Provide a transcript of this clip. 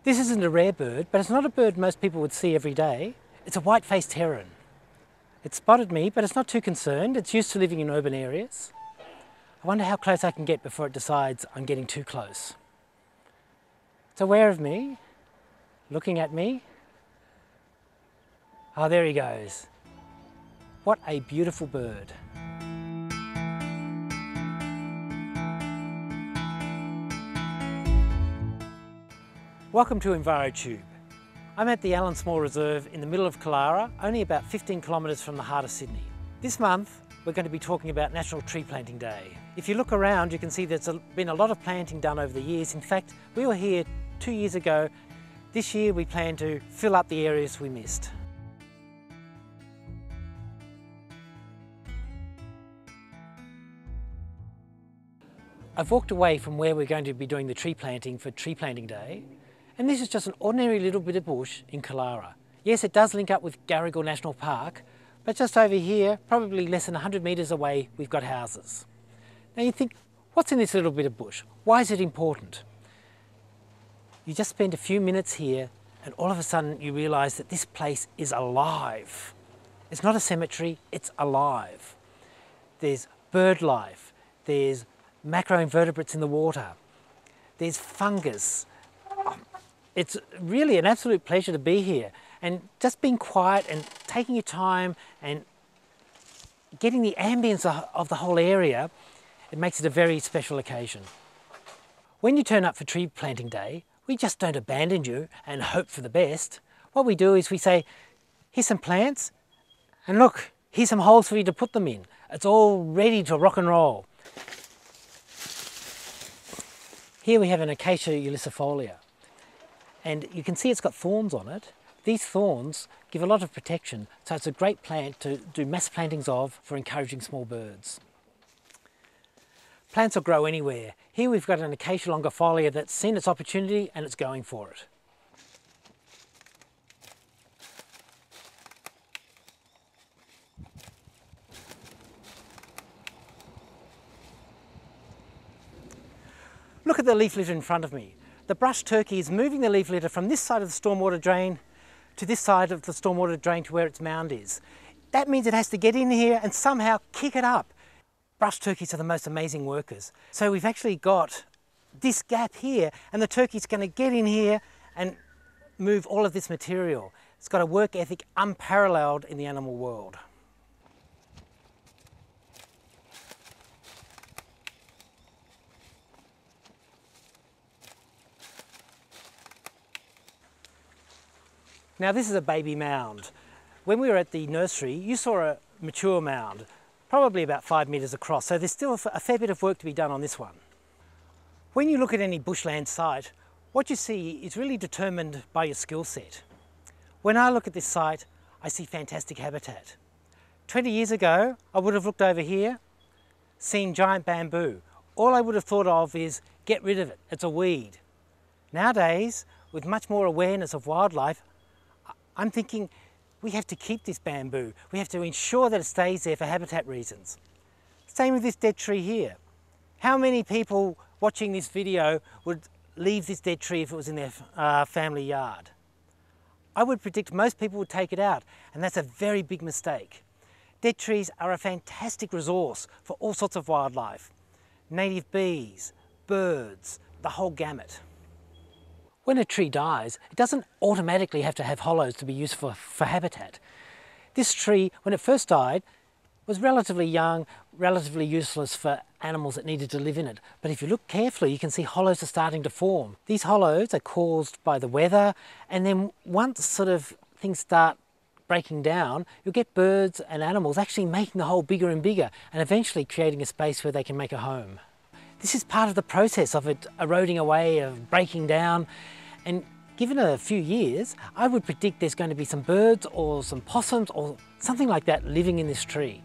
This isn't a rare bird, but it's not a bird most people would see every day. It's a white-faced heron. It spotted me, but it's not too concerned. It's used to living in urban areas. I wonder how close I can get before it decides I'm getting too close. It's aware of me, looking at me. Oh, there he goes. What a beautiful bird. Welcome to Envirotube. I'm at the Allan Small Reserve in the middle of Killara, only about 15 kilometres from the heart of Sydney. This month, we're going to be talking about National Tree Planting Day. If you look around, you can see there's been a lot of planting done over the years. In fact, we were here 2 years ago. This year, we plan to fill up the areas we missed. I've walked away from where we're going to be doing the tree planting for Tree Planting Day, and this is just an ordinary little bit of bush in Killara. Yes, it does link up with Garigal National Park, but just over here, probably less than 100 metres away, we've got houses. Now you think, what's in this little bit of bush? Why is it important? You just spend a few minutes here and all of a sudden you realise that this place is alive. It's not a cemetery, it's alive. There's bird life, there's macroinvertebrates in the water, there's fungus. It's really an absolute pleasure to be here, and just being quiet and taking your time and getting the ambience of the whole area, it makes it a very special occasion. When you turn up for Tree Planting Day, we just don't abandon you and hope for the best. What we do is we say, here's some plants, and look, here's some holes for you to put them in. It's all ready to rock and roll. Here we have an Acacia ulicifolia, and you can see it's got thorns on it. These thorns give a lot of protection, so it's a great plant to do mass plantings of for encouraging small birds. Plants will grow anywhere. Here we've got an Acacia longifolia that's seen its opportunity and it's going for it. Look at the leaf litter in front of me. The brush turkey is moving the leaf litter from this side of the stormwater drain to this side of the stormwater drain to where its mound is. That means it has to get in here and somehow kick it up. Brush turkeys are the most amazing workers. So we've actually got this gap here, and the turkey's going to get in here and move all of this material. It's got a work ethic unparalleled in the animal world. Now this is a baby mound. When we were at the nursery, you saw a mature mound, probably about 5 metres across, so there's still a fair bit of work to be done on this one. When you look at any bushland site, what you see is really determined by your skill set. When I look at this site, I see fantastic habitat. 20 years ago, I would have looked over here, seen giant bamboo. All I would have thought of is, get rid of it, it's a weed. Nowadays, with much more awareness of wildlife, I'm thinking we have to keep this bamboo. We have to ensure that it stays there for habitat reasons. Same with this dead tree here. How many people watching this video would leave this dead tree if it was in their family yard? I would predict most people would take it out, and that's a very big mistake. Dead trees are a fantastic resource for all sorts of wildlife. Native bees, birds, the whole gamut. When a tree dies, it doesn't automatically have to have hollows to be useful for habitat. This tree, when it first died, was relatively young, relatively useless for animals that needed to live in it. But if you look carefully, you can see hollows are starting to form. These hollows are caused by the weather, and then once sort of things start breaking down, you'll get birds and animals actually making the hole bigger and bigger, and eventually creating a space where they can make a home. This is part of the process of it eroding away, of breaking down, and given a few years, I would predict there's going to be some birds or some possums or something like that living in this tree.